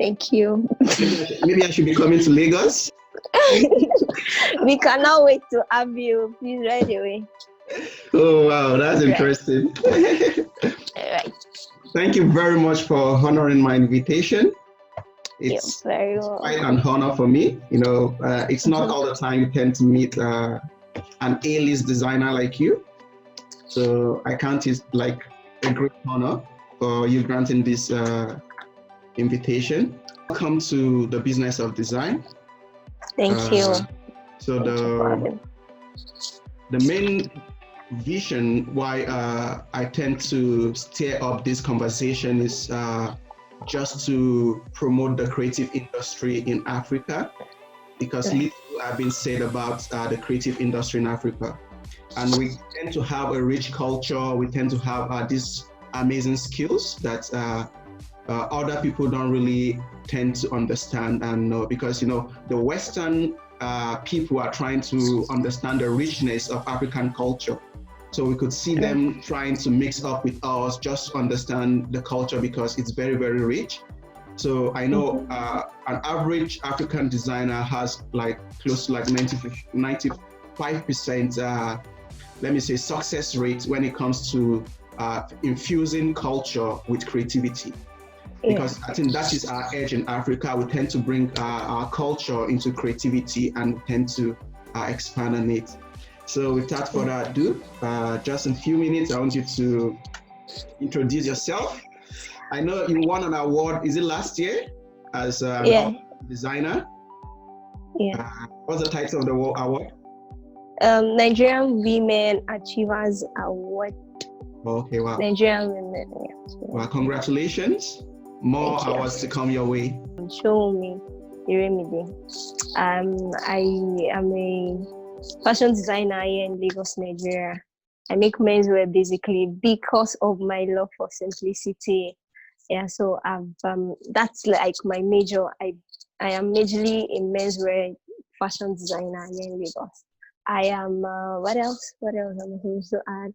Thank you. Maybe I should be coming to Lagos. We cannot wait to have you. Please, right away. Oh, wow, that's interesting. Right. Thank you very much for honoring my invitation. It's very well. quite an honor for me. It's not all the time you tend to meet an A-list designer like you. So I count it like a great honor for you granting this invitation. Welcome to the business of design. Thank you. So the main vision why I tend to stir up this conversation is just to promote the creative industry in Africa, because little have been said about the creative industry in Africa. And we tend to have a rich culture. We tend to have these amazing skills that other people don't really tend to understand and know, because the Western people are trying to understand the richness of African culture. So we could see them trying to mix up with us just to understand the culture, because it's very, very rich. So I know an average African designer has like close to like 95% let me say success rate when it comes to infusing culture with creativity. Because I think that is our edge in Africa. We tend to bring our culture into creativity and tend to expand on it. So without further ado, just in a few minutes, I want you to introduce yourself. I know you won an award, is it last year, as a designer? Yeah. What's the title of the award? Nigerian Women Achievers Award. Okay, wow. Nigerian Women, Well, congratulations. More awards to come your way. Showunmi Remide. I am a fashion designer here in Lagos, Nigeria. I make menswear basically because of my love for simplicity. Yeah, so that's like my major. I am majorly a menswear fashion designer here in Lagos. I am what else am I supposed to add?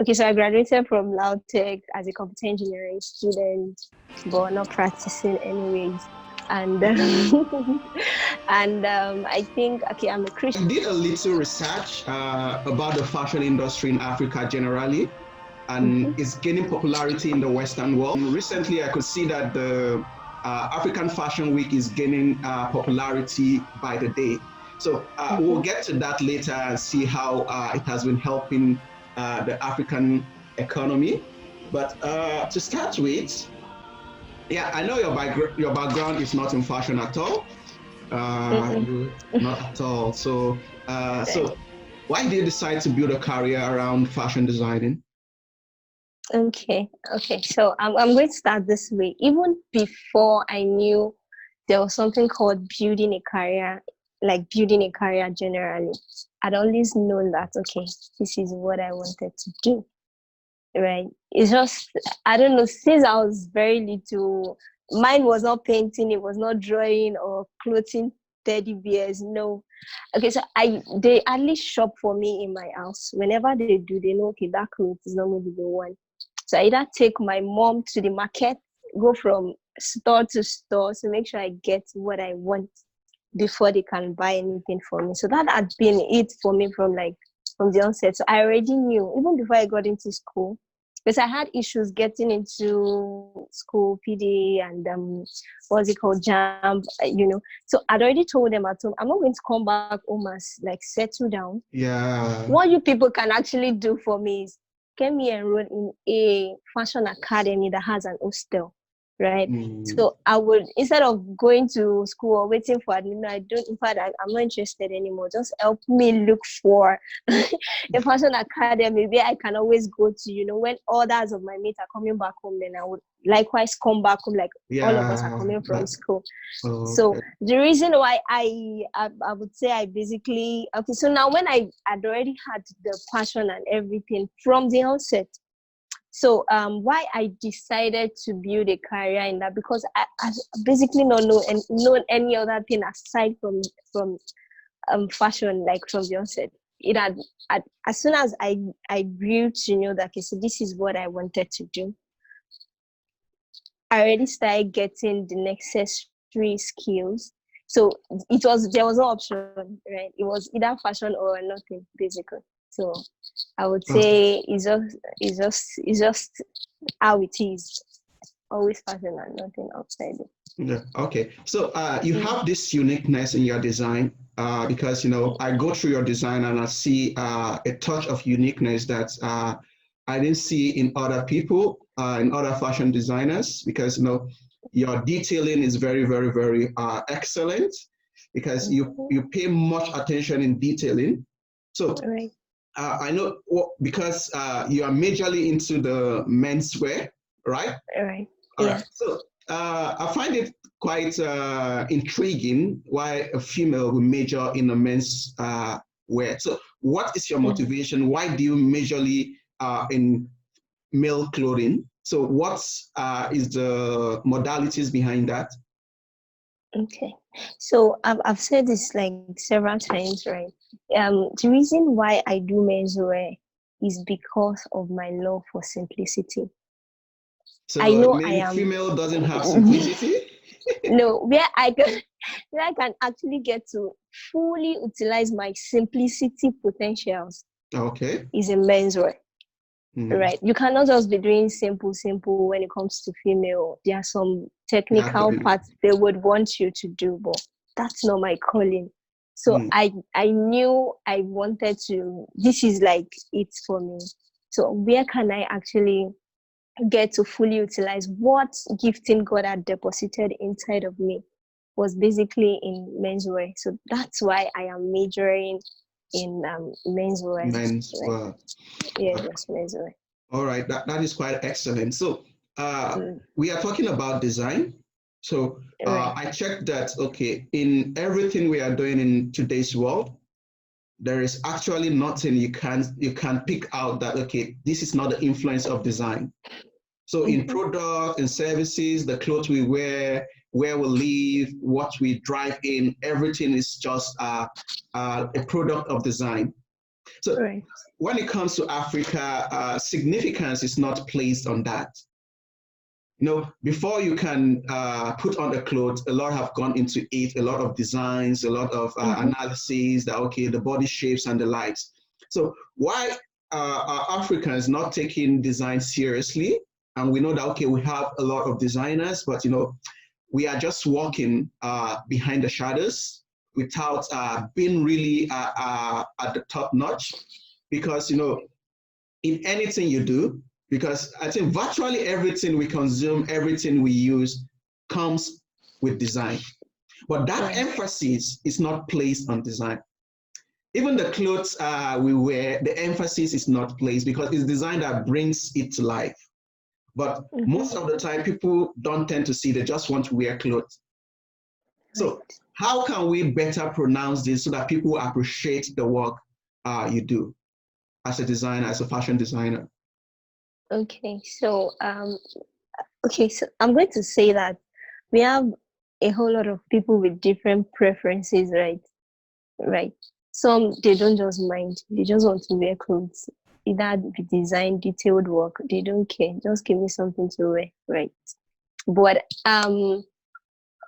Okay, so I graduated from Lautech as a computer engineering student, but not practicing anyways. And I think I'm a Christian. I did a little research about the fashion industry in Africa generally, and it's gaining popularity in the Western world. Recently, I could see that the African Fashion Week is gaining popularity by the day. So we'll get to that later and see how it has been helping the African economy. But to start with, I know your background is not in fashion at all. Not at all. So why did you decide to build a career around fashion designing? Okay. So I'm going to start this way. Even before I knew there was something called building a career generally, I'd always known that, okay, this is what I wanted to do, right? It's just, I don't know, since I was very little, mine was not painting, it was not drawing or clothing teddy bears, no. Okay, so they at least shop for me in my house. Whenever they do, they know, okay, that clothes is not going to be the one. So I either take my mom to the market, go from store to store to make sure I get what I want before they can buy anything for me. So that had been it for me from the onset. So I already knew, even before I got into school, because I had issues getting into school, PD and what's it called, JAMB, So I'd already told them at home, I'm not going to come back home as like settle down. Yeah. What you people can actually do for me is get me enrolled in a fashion academy that has an hostel. Right. So I would, instead of going to school or waiting for admission, I'm not interested anymore. Just help me look for a fashion academy where I can always go to, when others of my mates are coming back home, then I would likewise come back home, like all of us are coming from school. So the reason why I would say I basically, okay, so now when I had already had the passion and everything from the onset, so why I decided to build a career in that, because I basically not known any other thing aside from fashion, like from the onset. It had as soon as I grew to know that, okay, so this is what I wanted to do. I already started getting the necessary skills. So there was no option, right? It was either fashion or nothing, basically. So I would say it's just how it is. Always fashion and nothing outside it. Yeah. Okay. So you have this uniqueness in your design because I go through your design and I see a touch of uniqueness that I didn't see in other people, in other fashion designers, because your detailing is very, very, very excellent because you pay much attention in detailing. So Right. I know because you are majorly into the menswear, right? Right. All Yeah. right. So I find it quite intriguing why a female will major in a men's wear. So what is your motivation? Why do you majorly in male clothing? So what is the modalities behind that? Okay. So I've said this like several times, right? The reason why I do menswear is because of my love for simplicity. I So know I maybe am female doesn't have simplicity? no where I can actually get to fully utilize my simplicity potentials Okay. is in menswear. Right. You cannot just be doing simple when it comes to female. There are some Yeah, technical parts they would want you to do, but that's not my calling. So I knew I wanted to, this is like it for me. So where can I actually get to fully utilize what gifting God had deposited inside of me was basically in menswear. So that's why I am majoring in menswear. menswear. Yeah, just menswear. All right, that is quite excellent. So we are talking about design. So Right. I checked that, okay, in everything we are doing in today's world, there is actually nothing you can pick out that, okay, this is not the influence of design. So in product and services, the clothes we wear, where we live, what we drive in, everything is just a product of design. So Right. when it comes to Africa, significance is not placed on that. Before you can put on the clothes, a lot have gone into it, a lot of designs, a lot of analysis that, okay, the body shapes and the likes. So why are Africans not taking design seriously? And we know that, okay, we have a lot of designers, but, we are just walking behind the shadows without being really at the top notch because, in anything you do, because I think virtually everything we consume, everything we use comes with design. But that emphasis is not placed on design. Even the clothes we wear, the emphasis is not placed because it's design that brings it to life. But most of the time, people don't tend to see, they just want to wear clothes. So how can we better pronounce this so that people appreciate the work you do as a designer, as a fashion designer? Okay, so I'm going to say that we have a whole lot of people with different preferences, right? Right. Some they don't just mind, they just want to wear clothes. Either be design, detailed work, they don't care. Just give me something to wear, right? But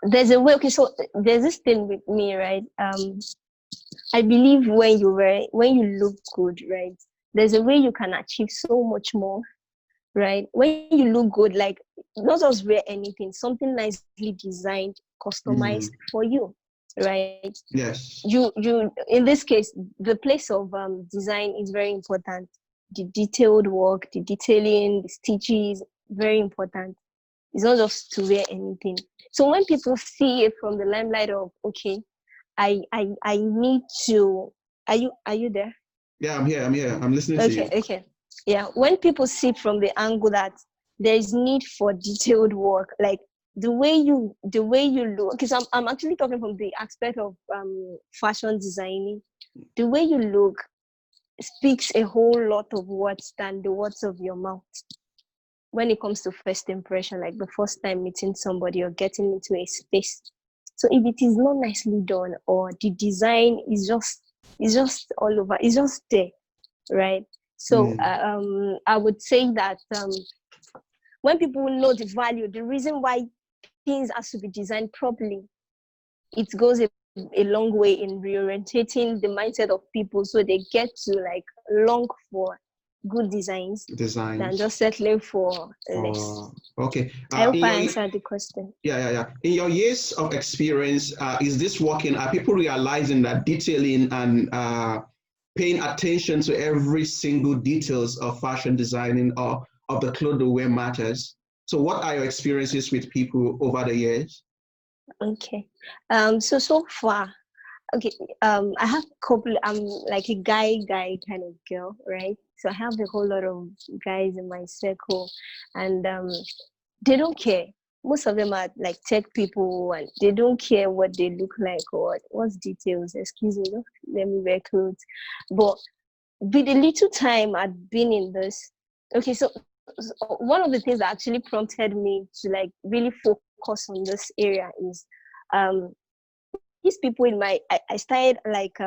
there's a way, okay, so there's this thing with me, right? I believe when you look good, right? There's a way you can achieve so much more, right? When you look good, like not just wear anything, something nicely designed, customized for you, right? Yes. You in this case, the place of design is very important. The detailed work, the detailing, the stitches, very important. It's not just to wear anything. So when people see it from the limelight of, okay, I need to, are you there? Yeah, I'm here. I'm listening to you. Okay. Yeah. When people see from the angle that there is need for detailed work, like the way you look, because I'm actually talking from the aspect of fashion designing. The way you look speaks a whole lot of words than the words of your mouth when it comes to first impression, like the first time meeting somebody or getting into a space. So if it is not nicely done or the design is just all over, it's just there, right? So I would say that when people know the value, the reason why things has to be designed properly, it goes a long way in reorientating the mindset of people, so they get to like long for good designs than just settling for less. Okay. I hope I answered the question. Yeah. In your years of experience, is this working? Are people realizing that detailing and paying attention to every single details of fashion designing or of the clothes they wear matters? So what are your experiences with people over the years? Okay. So far, okay, I have a couple. I'm like a guy kind of girl, right? So I have a whole lot of guys in my circle, and they don't care. Most of them are like tech people, and they don't care what they look like or what's details. Excuse me, don't let me wear clothes. But with the little time I'd been in this, okay, so one of the things that actually prompted me to like really focus on this area is um these people in I started like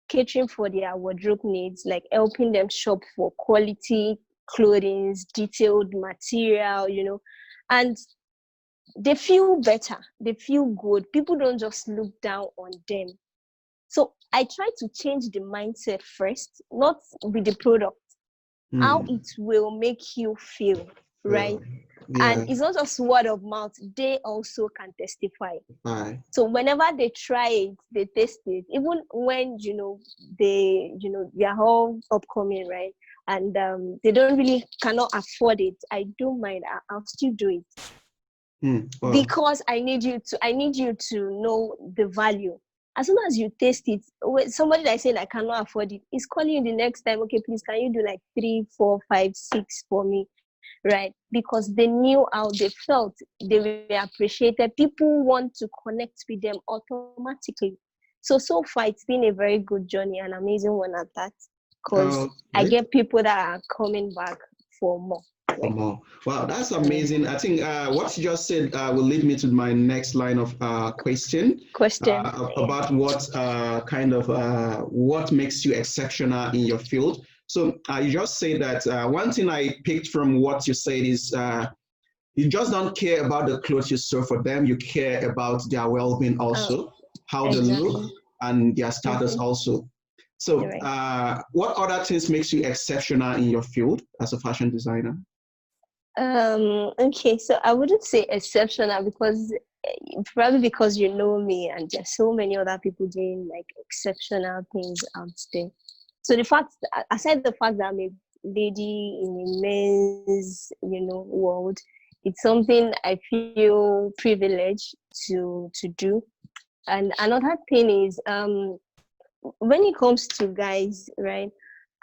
catering for their wardrobe needs, like helping them shop for quality clothing, detailed material, and they feel better, they feel good. People don't just look down on them. So I try to change the mindset first, not with the product, how it will make you feel, right? Yeah. And it's not just word of mouth, they also can testify. So whenever they try it, they taste it, even when they are all upcoming, right? And they don't really cannot afford it, I don't mind, I'll still do it. Because I need you to know the value. As soon as you taste it, somebody that said I cannot afford it is calling you the next time, okay, please can you do like 3, 4, 5, 6 for me, right? Because they knew how they felt, they were appreciated. People want to connect with them automatically. So far it's been a very good journey, an amazing one at that, because I get people that are coming back for more. Wow, that's amazing. I think what you just said will lead me to my next line of question about what what makes you exceptional in your field. So you just say that one thing I picked from what you said is you just don't care about the clothes you sew for them. You care about their well-being also, how they look, and their status also. So what other things makes you exceptional in your field as a fashion designer? Okay, so I wouldn't say exceptional, because probably because you know me and there's so many other people doing like exceptional things out there. So aside the fact that I'm a lady in a men's, world, it's something I feel privileged to do. And another thing is when it comes to guys, right,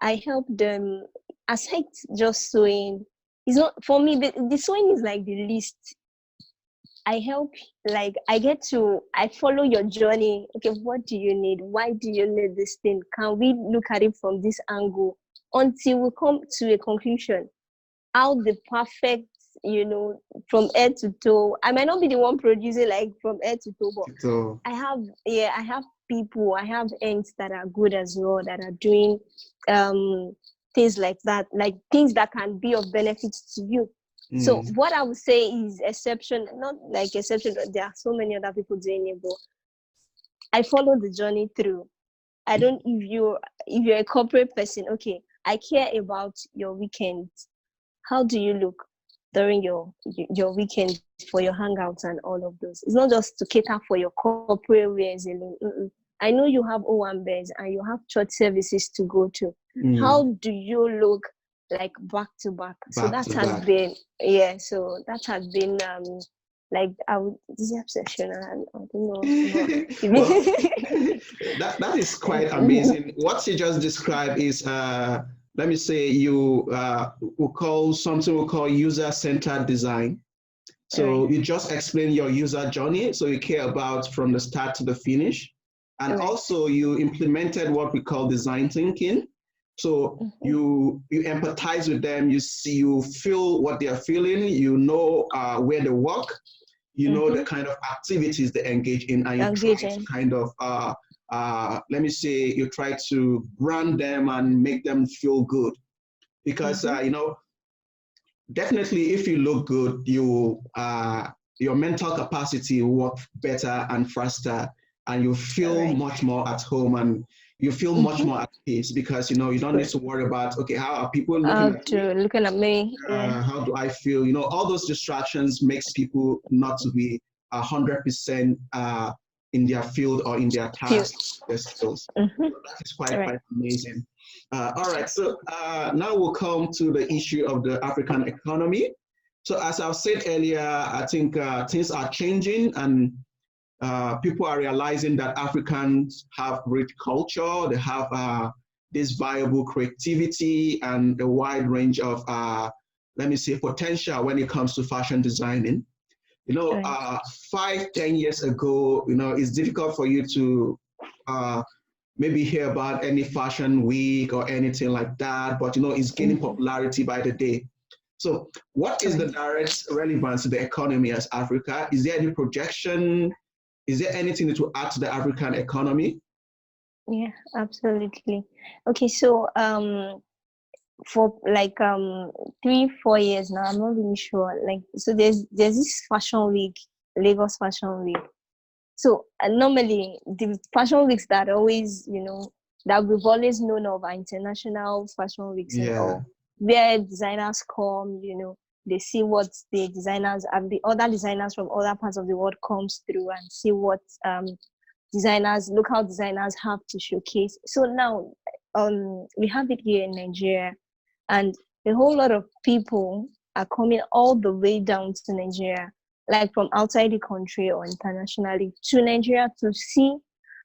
I help them. Aside just sewing, it's not for me, the sewing is like the least. I help, like I follow your journey. Okay, what do you need? Why do you need this thing? Can we look at it from this angle until we come to a conclusion? How the perfect, from head to toe. I might not be the one producing like from head to toe, but I have people, I have ends that are good as well, that are doing things like that, like things that can be of benefit to you. So what I would say is exception, not like exception, there are so many other people doing it, but I follow the journey through. I don't, if you're a corporate person, okay, I care about your weekends. How do you look during your weekend for your hangouts and all of those? It's not just to cater for your corporate wears alone. I know you have Owambes and you have church services to go to. How do you look like back to back? So that has been like this obsession. I don't know. Well, that is quite amazing. What you just described is let me say you will call user-centered design. So you just explain your user journey. So you care about from the start to the finish. And also you implemented what we call design thinking. So you empathize with them, you feel what they are feeling, you know where they work, you know the kind of activities they engage in, and you try to kind of let me say you try to brand them and make them feel good, because definitely, if you look good, your mental capacity will work better and faster, and you feel Right. much more at home, and you feel much more at peace because you don't need to worry about, okay, how are people looking at me? Looking at me. Yeah. How do I feel? All those distractions makes people not to be 100% in their field or in their Feel. task, their skills. Mm-hmm. So that is quite Right. quite amazing. All right, so now we'll come to the issue of the African economy. So as I've said earlier, I think things are changing, and people are realizing that Africans have rich culture, they have this viable creativity and a wide range of, let me say, potential when it comes to fashion designing. You know, Right. 5, 10 years ago, it's difficult for you to uh, maybe hear about any fashion week or anything like that, but it's gaining Mm-hmm. popularity by the day. So, what is the Right. direct relevance to the economy as Africa? Is there any projection? Is there anything to add to the African economy? Yeah, absolutely. Okay, so for like 3 4 years now, I'm not really sure. Like, so there's this fashion week, Lagos Fashion Week. So normally the fashion weeks that always, that we've always known of are international fashion weeks and Yeah, all, where designers come, they see what the designers and the other designers from other parts of the world comes through and see what local designers have to showcase. So now we have it here in Nigeria, and a whole lot of people are coming all the way down to Nigeria, like from outside the country or internationally to Nigeria to see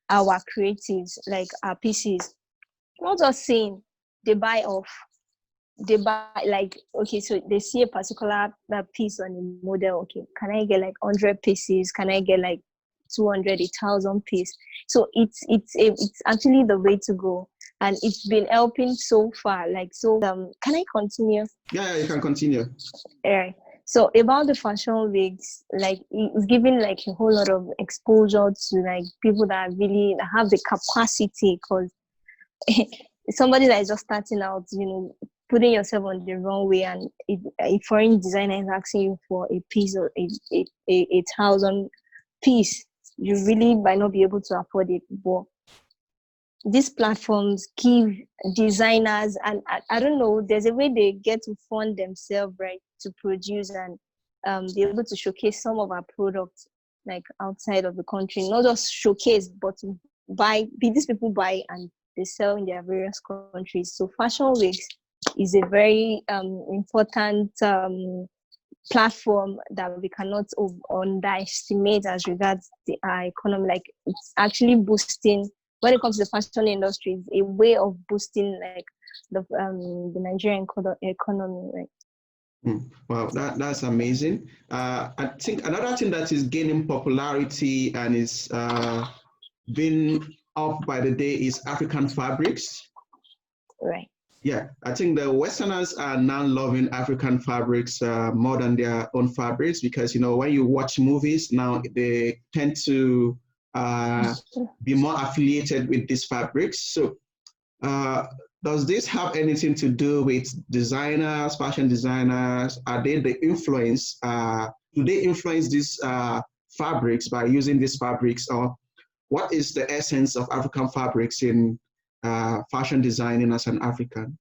our creatives, like our pieces. Not just saying they buy off, they buy like, okay, so they see a particular piece on a model. Okay, can I get like 100 pieces? Can I get like 200, 1,000 piece? So it's actually the way to go, and it's been helping so far. Like, so can I continue? yeah, you can continue. Yeah. So about the fashion weeks, like it's giving like a whole lot of exposure to like people that really that have the capacity, because somebody that is just starting out, putting yourself on the wrong way, and if a foreign designer is asking you for a piece or a 1,000 piece, you really might not be able to afford it. But these platforms give designers, and I don't know, there's a way they get to fund themselves, right, to produce and be able to showcase some of our products like outside of the country. Not just showcase, but to these people buy and they sell in their various countries. So fashion weeks is a very important platform that we cannot underestimate as regards the economy. Like, it's actually boosting, when it comes to the fashion industry, it's a way of boosting like the Nigerian economy, right? Wow, that's amazing. I think another thing that is gaining popularity and is being up by the day is African fabrics. Right. Yeah, I think the Westerners are now loving African fabrics more than their own fabrics because, when you watch movies now, they tend to be more affiliated with these fabrics. So, uh, does this have anything to do with designers, fashion designers? Are they the influence? Do they influence these fabrics by using these fabrics, or what is the essence of African fabrics in fashion designing as an African?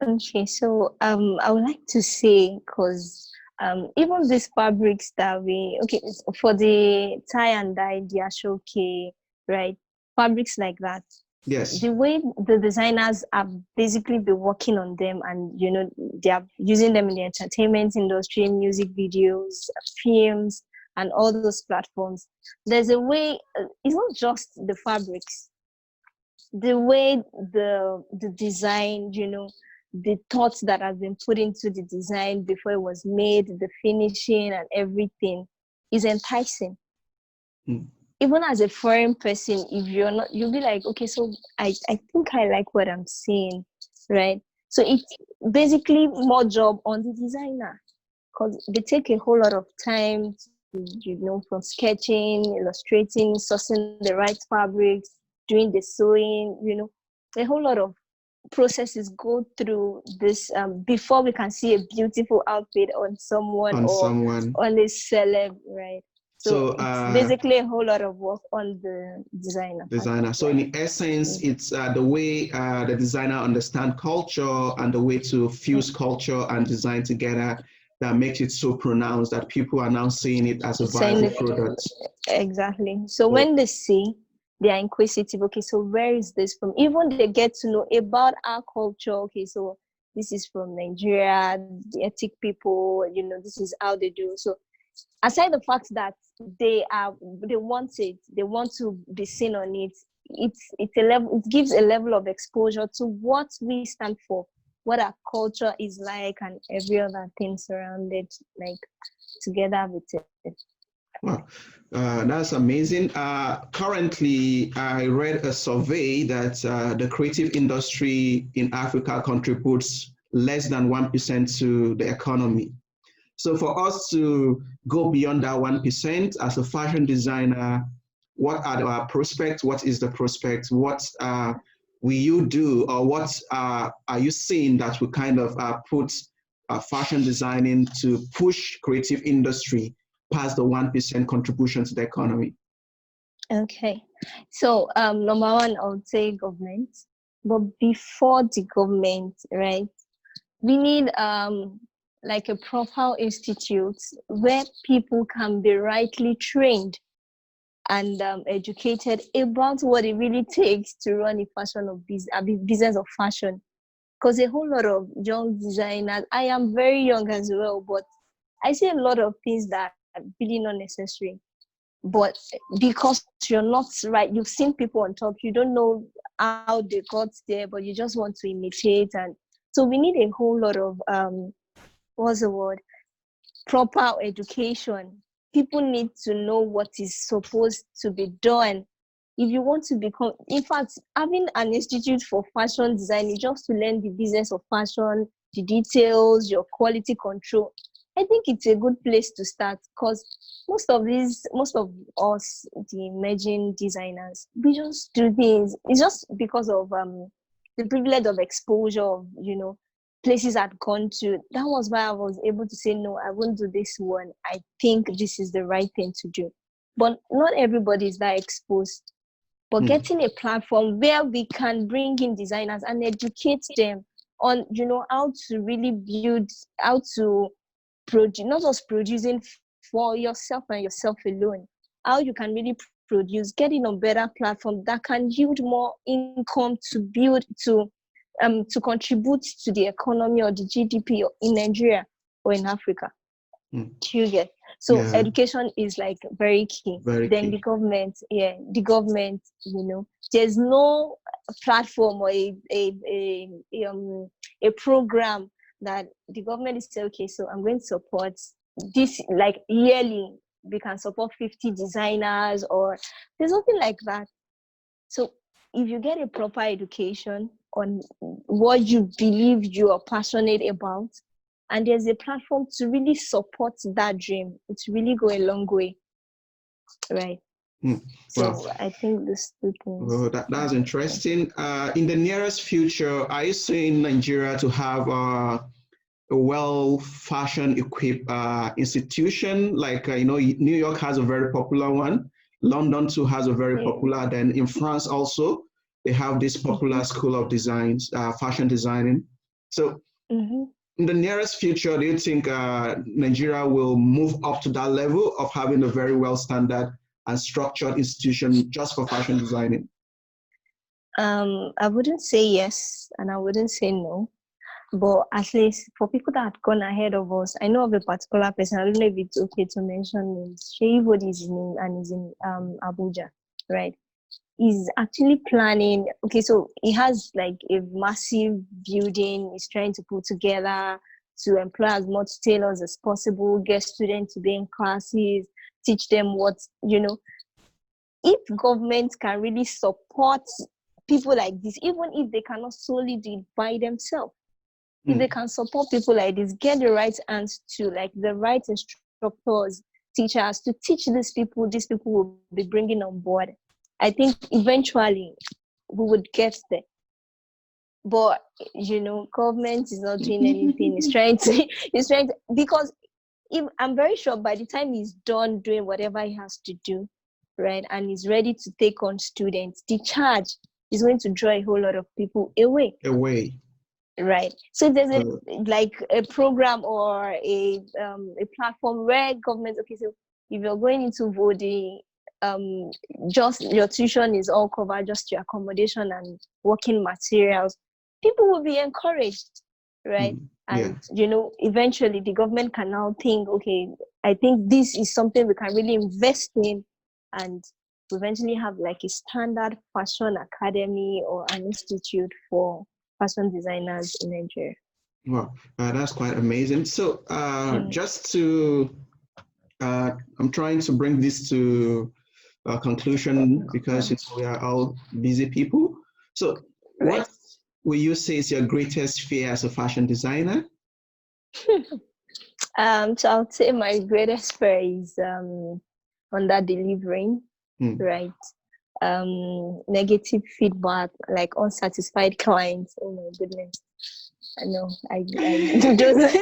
Okay, so I would like to say, because even these fabrics that for the tie and dye, the ashoke, right? Fabrics like that, Yes. the way the designers have basically been working on them, and they are using them in the entertainment industry, music videos, films, and all those platforms. There's a way. It's not just the fabrics, the way the design, the thoughts that have been put into the design before it was made, the finishing and everything is enticing. Mm. Even as a foreign person, if you're not, you'll be like, okay, so I think I like what I'm seeing, right? So it's basically more job on the designer, because they take a whole lot of time to, from sketching, illustrating, sourcing the right fabrics, doing the sewing, a whole lot of processes go through this before we can see a beautiful outfit on someone On or someone. on a celeb, right? So So it's basically a whole lot of work on the designer. So in essence, it's the way the designer understand culture and the way to fuse culture and design together that makes it so pronounced that people are now seeing it as a viable product. Exactly. So when they see, they are inquisitive. Okay, so where is this from? Even they get to know about our culture. Okay, so this is from Nigeria, the ethnic people, this is how they do. So aside the fact that they want it, they want to be seen on it, it's a level, it gives a level of exposure to what we stand for, what our culture is like, and every other thing surrounded, like, together with it. Wow, that's amazing. Currently, I read a survey that the creative industry in Africa contributes less than 1% to the economy. So for us to go beyond that 1% as a fashion designer, what are our prospects? What is the prospect? What will you do, or what are you seeing that will kind of put fashion designing to push creative industry past the 1% contribution to the economy? Okay, so number one, I would say government. But before the government, right, we need like a proper institute where people can be rightly trained and educated about what it really takes to run a business of fashion. Because a whole lot of young designers, I am very young as well, but I see a lot of things that are really not necessary. But because you're not right, you've seen people on top, you don't know how they got there, but you just want to imitate. And so we need a whole lot of what's the word, proper education. People need to know what is supposed to be done if you want to become, in fact, having an institute for fashion design is just to learn the business of fashion, the details, your quality control. I think it's a good place to start, because most of us, the emerging designers, we just do things. It's just because of the privilege of exposure of, places I'd gone to. That was why I was able to say, no, I won't do this one. I think this is the right thing to do. But not everybody is that exposed. But getting a platform where we can bring in designers and educate them on, how to really build, how to produce, not just producing for yourself and yourself alone, how you can really produce, getting a better platform that can yield more income to build, to contribute to the economy or the GDP in Nigeria or in Africa. You get? So education is like very key. Then the government, there's no platform or a program that the government is saying, okay, so I'm going to support this, like yearly, we can support 50 designers, or there's nothing like that. So if you get a proper education on what you believe you are passionate about, and there's a platform to really support that dream, it's really go a long way, right? So I think these two things. That's interesting. In the nearest future, are you seeing Nigeria to have a well fashion equipped institution? Like, New York has a very popular one. London too has a very popular. Then in France also, they have this popular school of designs, fashion designing. So in the nearest future, do you think Nigeria will move up to that level of having a very well standard and structured institution just for fashion designing? I wouldn't say yes, and I wouldn't say no. But at least for people that have gone ahead of us, I know of a particular person. I don't know if it's okay to mention names. Sheivod is his name, and he's in Abuja, right? He's actually planning. Okay, so he has like a massive building. He's trying to put together to employ as much tailors as possible, get students to be in classes, teach them what, if government can really support people like this, even if they cannot solely do it by themselves, if they can support people like this, get the right hands to, like, the right instructors, teachers to teach these people will be bringing on board, I think eventually we would get there. but government is not doing anything. It's trying to because if I'm very sure by the time he's done doing whatever he has to do, right, and he's ready to take on students, the charge is going to draw a whole lot of people away. Right. So there's a program or a platform where government, okay, so if you're going into voting, just your tuition is all covered, just your accommodation and working materials, people will be encouraged, right? And eventually the government can now think, okay, I think this is something we can really invest in, and eventually have like a standard fashion academy or an institute for fashion designers in Nigeria. Wow, that's quite amazing. So just to, I'm trying to bring this to a conclusion because we are all busy people. So what will you say is your greatest fear as a fashion designer? So I'll say my greatest fear is under delivering, right? Negative feedback, like unsatisfied clients. Oh my goodness. I know. I just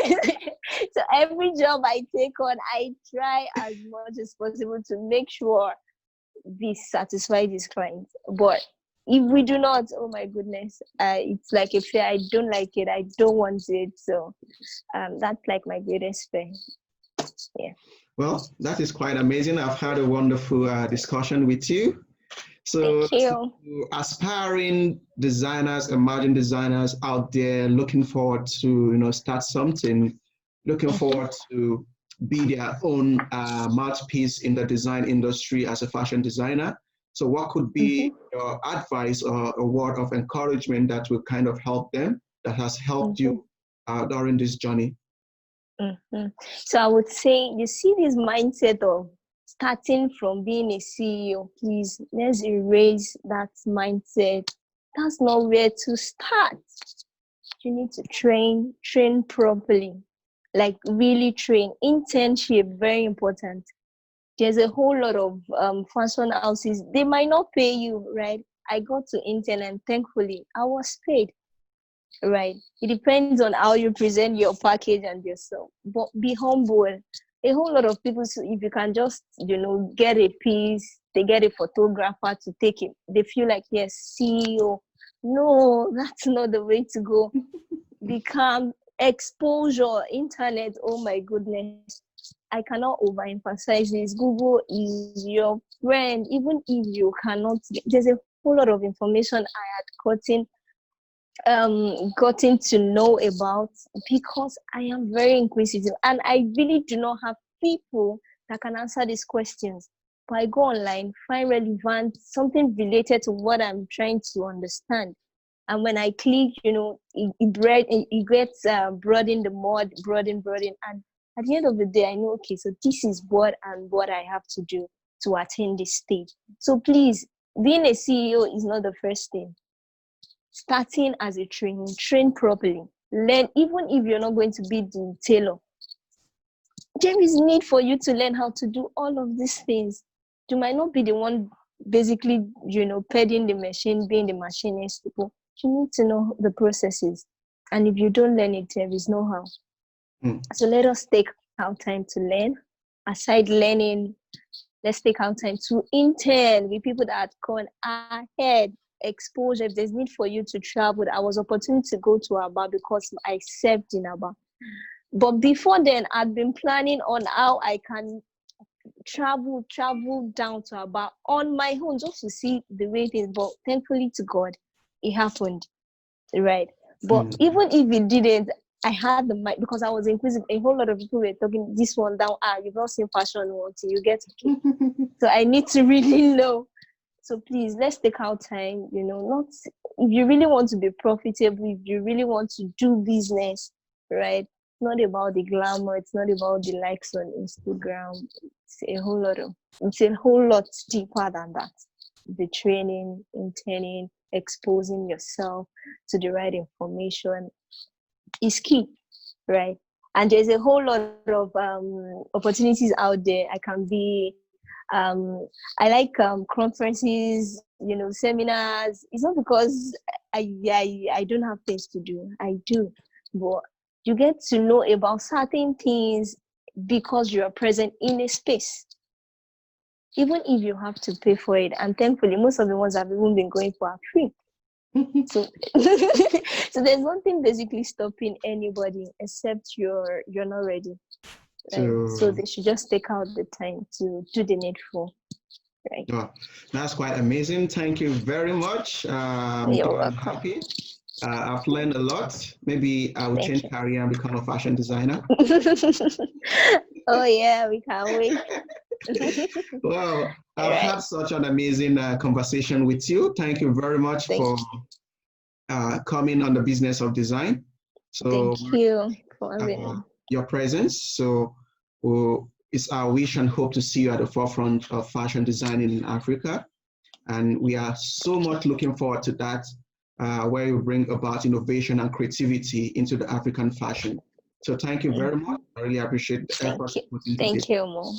so every job I take on, I try as much as possible to make sure we satisfy these clients. But if we do not, oh my goodness, it's like a fear. I don't like it. I don't want it. So that's like my greatest fear. Yeah. Well, that is quite amazing. I've had a wonderful discussion with you. So to aspiring designers, emerging designers out there looking forward to start something, looking forward to be their own mouthpiece in the design industry as a fashion designer. So what could be your advice or a word of encouragement that will kind of help them, that has helped you during this journey? So I would say, you see this mindset of starting from being a CEO, please, let's erase that mindset. That's not where to start. You need to train properly, like really train. Internship, very important. There's a whole lot of fashion houses, they might not pay you, right? I got to intern and thankfully I was paid, right? It depends on how you present your package and yourself, but be humble. A whole lot of people, so if you can just get a piece, they get a photographer to take it, they feel like, yes, CEO. No, that's not the way to go. Become exposure, internet, oh my goodness, I cannot overemphasize this. Google is your friend, even if you cannot. There's a whole lot of information I had gotten to know about, because I am very inquisitive and I really do not have people that can answer these questions. But I go online, find relevant, something related to what I'm trying to understand. And when I click, it gets broaden the more, broaden. And at the end of the day, I know, okay, so this is what I have to do to attain this stage. So please, being a CEO is not the first thing. Starting as a trainee, train properly. Learn, even if you're not going to be the tailor, there is need for you to learn how to do all of these things. You might not be the one basically, peddling the machine, being the machinist. You need to know the processes. And if you don't learn it, there is no how. So let us take our time to learn. Aside learning, let's take our time to intern with people that gone ahead. Exposure. If there's need for you to travel, I was opportunity to go to Aba because I served in Aba. But before then, I'd been planning on how I can travel down to Aba on my own, just to see the way it is. But thankfully to God, it happened, right? But even if it didn't, I had the mic because I was inquisitive. A whole lot of people were talking this one down. You've not seen fashion until you get to so I need to really know. So please, let's take our time, not if you really want to be profitable, if you really want to do business, right? It's not about the glamour, it's not about the likes on Instagram. It's a whole lot deeper than that. The training, interning, exposing yourself to the right information is key, right? And there's a whole lot of opportunities out there. I can be I like conferences, seminars. It's not because I don't have things to do. I do, but you get to know about certain things because you are present in a space, even if you have to pay for it. And thankfully, most of the ones I've even been going for are free. So, so there's nothing basically stopping anybody except you're not ready. Right? So they should just take out the time to do the needful. Right. Oh, that's quite amazing. Thank you very much. You're I'm welcome. happy. I've learned a lot. Maybe I will change career and become a fashion designer. Oh yeah, we can't wait. Well, I've had such an amazing conversation with you. Thank you very much for coming on the business of design. So thank you for having your presence. So it's our wish and hope to see you at the forefront of fashion design in Africa. And we are so much looking forward to that, where you bring about innovation and creativity into the African fashion. So thank you very much. I really appreciate the effort you put into this. Thank you, Mo.